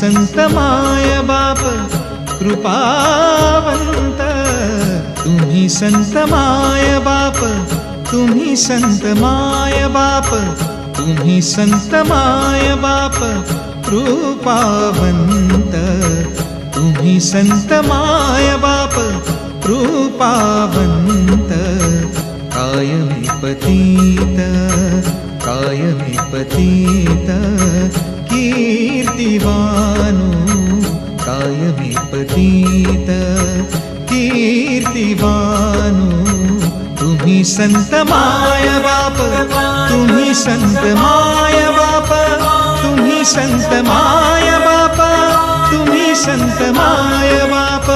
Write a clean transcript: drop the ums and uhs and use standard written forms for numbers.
संत माय बाप कृपावंत, तुम्ही संत माय बाप, तुम्ही संत माय बाप, तुम्ही संत माय बाप कृपावंत, तुम्ही संत माय बाप कृपावंत. कायमी पतित, कायमी पतित कीर्तिवानो, कायमी पतित कीर्तिवानो. तुम्ही संत माय बाप, तुम्ही संत माय बाप, तुम्ही संत माय बाप, तुम्ही संत माय बाप.